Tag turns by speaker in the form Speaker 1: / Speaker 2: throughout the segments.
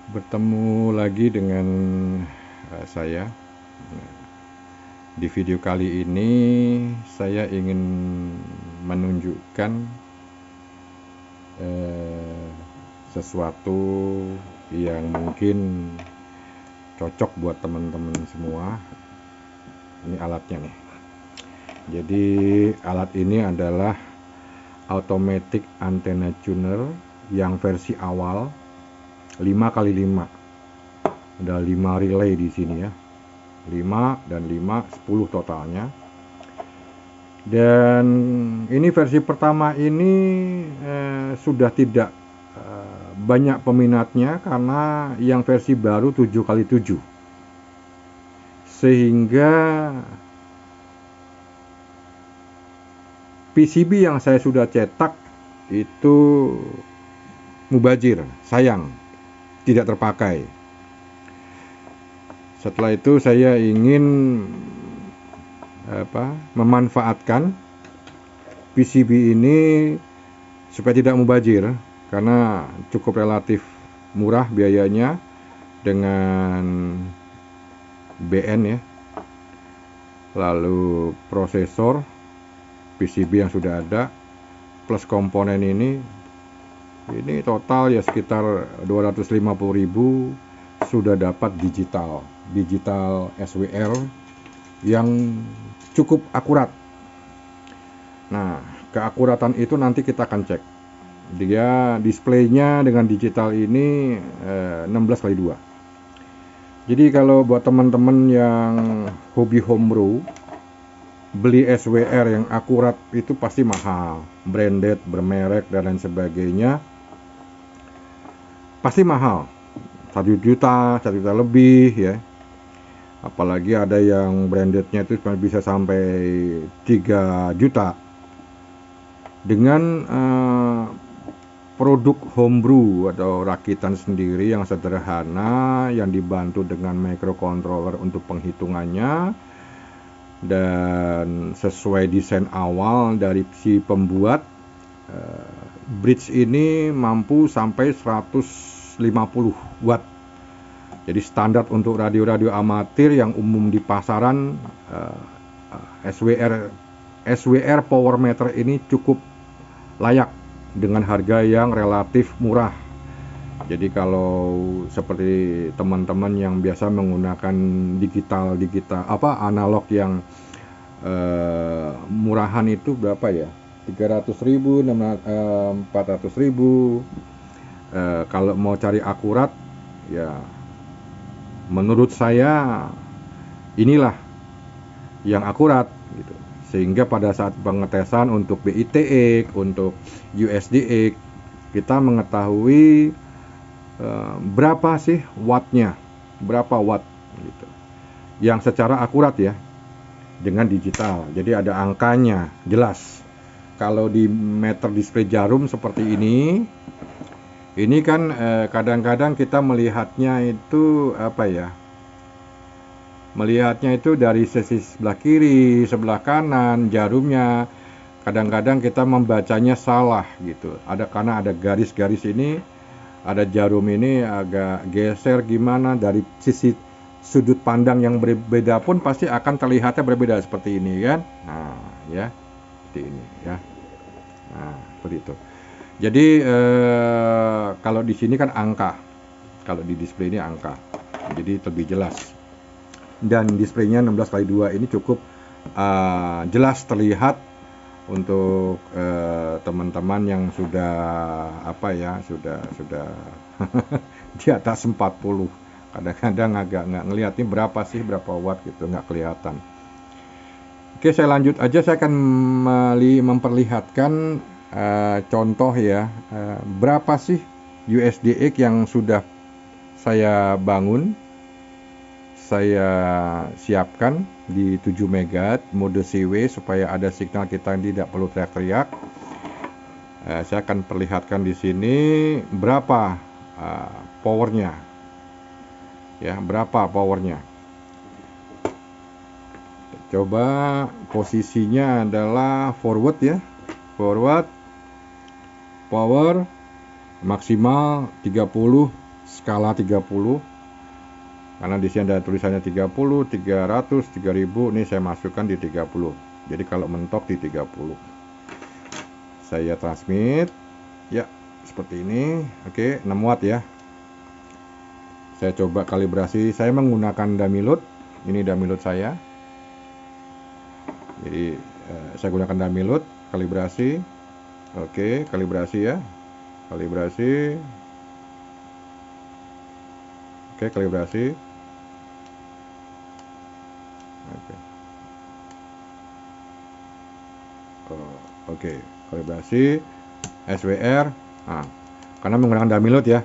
Speaker 1: Bertemu lagi dengan saya. Di video kali ini saya ingin menunjukkan sesuatu yang mungkin cocok buat teman-teman semua. Ini alatnya nih. Jadi alat ini adalah automatic antenna tuner yang versi awal 5x5. Ada 5 relay di sini ya. 5 dan 5, 10 totalnya. Dan ini versi pertama ini sudah tidak banyak peminatnya karena yang versi baru 7x7. Sehingga PCB yang saya sudah cetak itu mubazir, sayang, tidak terpakai. Setelah itu saya ingin memanfaatkan PCB ini supaya tidak mubazir, karena cukup relatif murah biayanya dengan BN ya. Lalu prosesor PCB yang sudah ada plus komponen ini total ya sekitar 250.000 sudah dapat digital SWR yang cukup akurat. Nah, keakuratan itu nanti kita akan cek. Dia displaynya dengan digital ini 16x2. Jadi kalau buat teman-teman yang hobi homebrew, beli SWR yang akurat itu pasti mahal, branded, bermerek dan lain sebagainya, pasti mahal, 1 juta lebih ya. Apalagi ada yang brandednya itu bisa sampai 3 juta. Dengan produk homebrew atau rakitan sendiri yang sederhana, yang dibantu dengan microcontroller untuk penghitungannya, dan sesuai desain awal dari si pembuat, bridge ini mampu sampai 150 watt. Jadi standar untuk radio-radio amatir yang umum di pasaran, SWR power meter ini cukup layak dengan harga yang relatif murah. Jadi kalau seperti teman-teman yang biasa menggunakan digital analog yang murahan itu berapa ya? 300.000, 400.000. Kalau mau cari akurat ya menurut saya inilah yang akurat gitu. Sehingga pada saat pengetesan untuk BITX, untuk USDX, kita mengetahui berapa sih wattnya, berapa watt gitu, yang secara akurat ya dengan digital. Jadi ada angkanya jelas. Kalau di meter display jarum seperti ini kan kadang-kadang kita melihatnya itu melihatnya itu dari sisi sebelah kiri, sebelah kanan jarumnya. Kadang-kadang kita membacanya salah gitu. Karena ada garis-garis ini, ada jarum ini agak geser gimana, dari sisi sudut pandang yang berbeda pun pasti akan terlihatnya berbeda seperti ini kan. Nah ya, seperti ini ya. Nah seperti itu. Jadi kalau di sini kan angka, kalau di display ini angka, jadi lebih jelas. Dan displaynya 16x2 ini cukup jelas terlihat untuk teman-teman yang sudah sudah di atas 40. Kadang-kadang agak nggak ngelihat ini berapa watt gitu, nggak kelihatan. Oke, saya lanjut aja. Saya akan memperlihatkan contoh ya, berapa sih USDX yang sudah saya bangun, saya siapkan di 7 MHz mode CW supaya ada signal kita tidak perlu teriak-teriak. Saya akan perlihatkan di sini berapa powernya ya, berapa powernya. Coba posisinya adalah forward ya, forward, power maksimal 30 skala 30, karena di sini ada tulisannya 30, 300, 30. Ini saya masukkan di 30. Jadi kalau mentok di 30. Saya transmit. Ya, seperti ini. Oke, 6 watt ya. Saya coba kalibrasi. Saya menggunakan dummy load. Ini dummy load saya. Jadi saya gunakan dummy load, kalibrasi. Oke, kalibrasi ya. Kalibrasi. Oke, kalibrasi. Oke. Oke, kalibrasi SWR. Nah, karena menggunakan dummy load ya.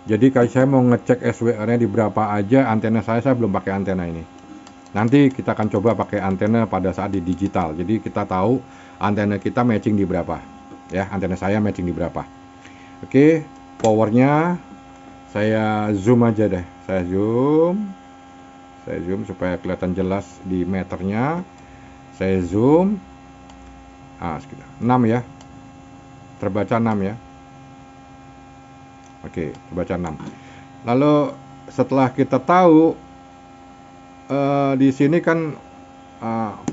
Speaker 1: Jadi kalau saya mau ngecek SWR-nya di berapa aja, antena saya belum pakai antena ini. Nanti kita akan coba pakai antena pada saat di digital. Jadi kita tahu antena kita matching di berapa. Ya, antena saya matching di berapa. Oke, powernya saya zoom aja deh. Saya zoom supaya kelihatan jelas di meternya. Saya zoom. Sekitar 6 ya. Terbaca 6 ya. Oke, terbaca 6. Lalu setelah kita tahu di sini kan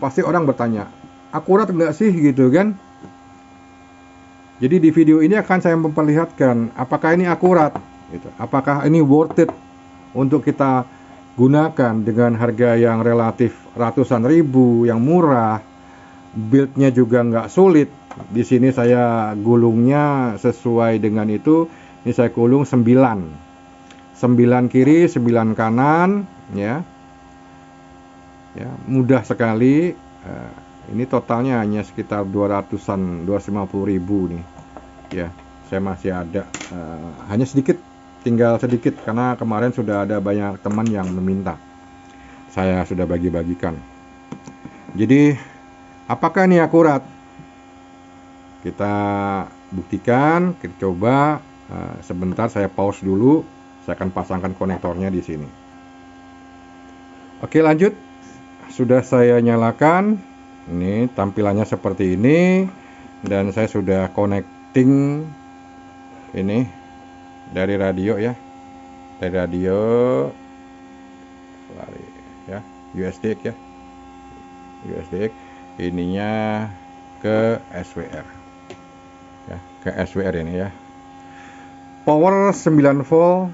Speaker 1: pasti orang bertanya, akurat nggak sih gitu kan? Jadi di video ini akan saya memperlihatkan apakah ini akurat, gitu. Apakah ini worth it untuk kita gunakan dengan harga yang relatif ratusan ribu, yang murah, build-nya juga nggak sulit. Di sini saya gulungnya sesuai dengan itu. Ini saya gulung 9 kiri, 9 kanan, ya. Ya, mudah sekali. Ini totalnya hanya sekitar 200-an, 250 ribu nih. Ya, saya masih ada hanya sedikit, tinggal sedikit karena kemarin sudah ada banyak teman yang meminta. Saya sudah bagi-bagikan. Jadi, apakah ini akurat? Kita buktikan, kita coba. Sebentar saya pause dulu. Saya akan pasangkan konektornya di sini. Oke, lanjut. Sudah saya nyalakan. Ini tampilannya seperti ini, dan saya sudah connecting ini dari radio ya. Dari radio ya, USDX ya. USDX ininya ke SWR. Ya, ke SWR ini ya. Power 9 volt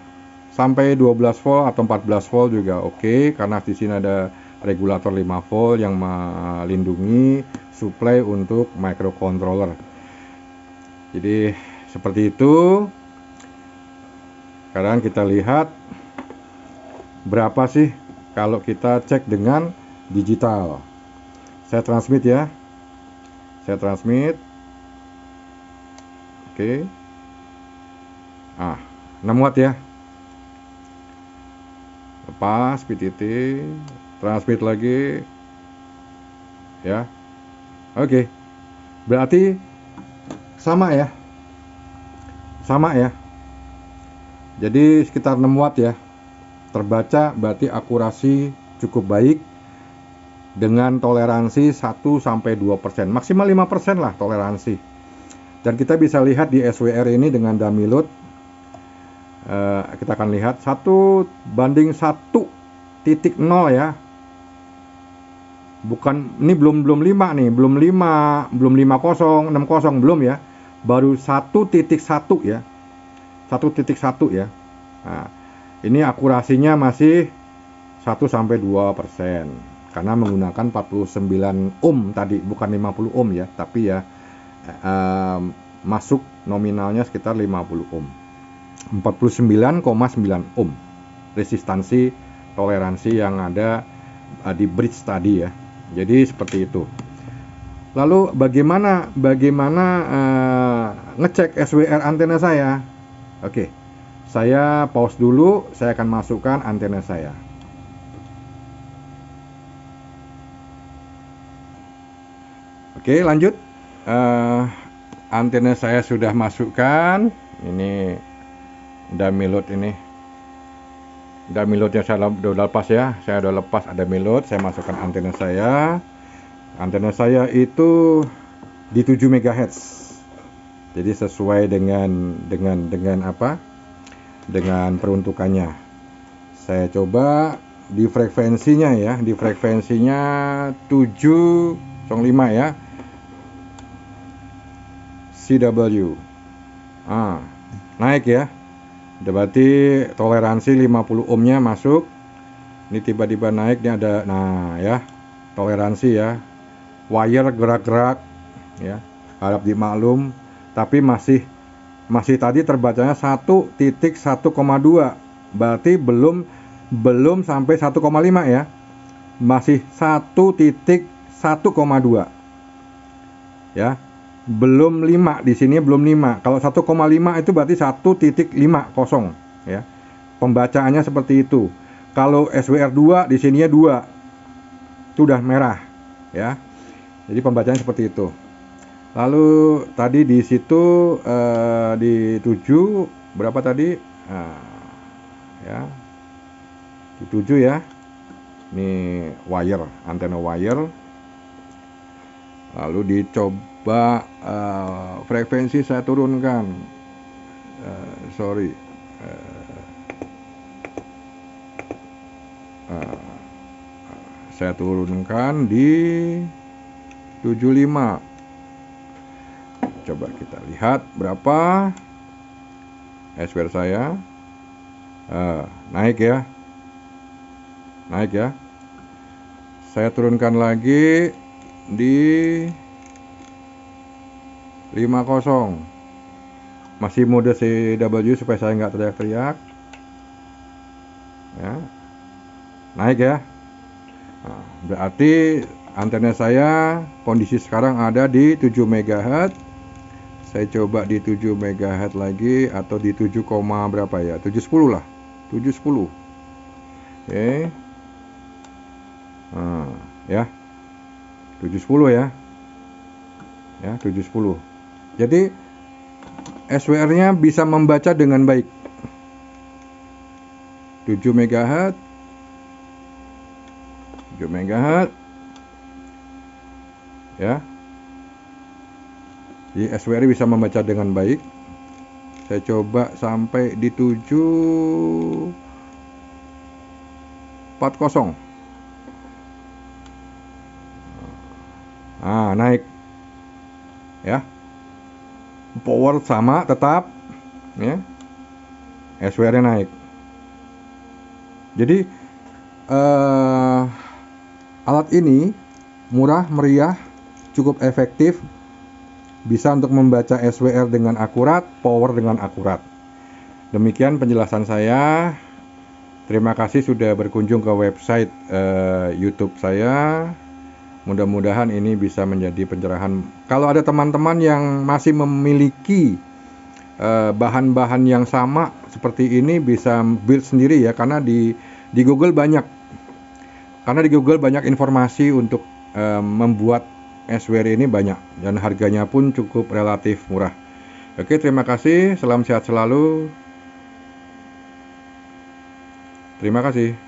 Speaker 1: sampai 12 volt atau 14 volt juga oke, karena di sini ada regulator 5 volt yang melindungi supply untuk microcontroller. Jadi seperti itu. Sekarang kita lihat berapa sih kalau kita cek dengan digital. Saya transmit ya. Saya transmit. Oke. 6 watt ya. Lepas PTT, transmit lagi. Ya. Oke. Berarti sama ya. Sama ya. Jadi sekitar 6 watt ya. Terbaca berarti akurasi cukup baik dengan toleransi 1-2%. Maksimal 5% lah toleransi. Dan kita bisa lihat di SWR ini dengan dummy load. Kita akan lihat 1:1.0 ya. Bukan, ini belum 5 nih, belum 50, 60 belum ya. Baru 1.1 ya. 1.1 ya. Nah, ini akurasinya masih 1-2% karena menggunakan 49 ohm tadi, bukan 50 ohm ya, tapi ya masuk nominalnya sekitar 50 ohm. 49,9 ohm resistansi toleransi yang ada di bridge tadi ya. Jadi seperti itu. Lalu bagaimana ngecek SWR antena saya? Oke, saya pause dulu. Saya akan masukkan antena saya. Oke, lanjut. Antena saya sudah masukkan. Ini dummy load ini. Dummy loadnya saya udah lepas ya. Saya udah lepas ada dummy load. Saya masukkan antena saya. Antena saya itu di 7 MHz. Jadi sesuai dengan apa? dengan peruntukannya. Saya coba di frekuensinya ya, di frekuensinya 705 ya, CW. Naik ya. Berarti toleransi 50 ohmnya masuk. Ini tiba-tiba naik, ini ada, nah ya, toleransi ya. Wire gerak-gerak ya, harap dimaklum, tapi masih tadi terbacanya 1.1,2, berarti belum sampai 1,5 ya, masih 1.1,2 ya, belum 5 di sini, belum 5. Kalau 1,5 itu berarti 1.50 ya, pembacaannya seperti itu. Kalau SWR 2 di sininya 2, itu udah merah ya, jadi pembacaannya seperti itu. Lalu tadi di situ di 7 berapa tadi? Ya, di 7 ya. Ini wire, antena wire. Lalu dicoba frekuensi saya turunkan. Saya turunkan di 75. Coba kita lihat berapa SWR saya. Naik ya, saya turunkan lagi di 50. Masih mode CW supaya saya nggak teriak-teriak ya. Naik ya. Berarti antena saya kondisi sekarang ada di 7 MHz. Saya coba di 7 MHz lagi, atau di 7, berapa ya, 710 lah, 710. Oke. Ya, 710 ya. Ya, 710. Jadi SWR-nya bisa membaca dengan baik. 7 MHz. 7 MHz. Ya. Jadi SWR bisa membaca dengan baik. Saya coba sampai di 740. Naik ya. Power sama tetap ya. SWR-nya naik. Jadi alat ini murah, meriah, cukup efektif, bisa untuk membaca SWR dengan akurat, power dengan akurat. Demikian penjelasan saya. Terima kasih sudah berkunjung ke website YouTube saya. Mudah-mudahan ini bisa menjadi pencerahan. Kalau ada teman-teman yang masih memiliki bahan-bahan yang sama seperti ini, bisa build sendiri ya, karena di Google banyak. Karena di Google banyak informasi untuk membuat SWR ini banyak, dan harganya pun cukup relatif murah. Oke, terima kasih. Salam sehat selalu. Terima kasih.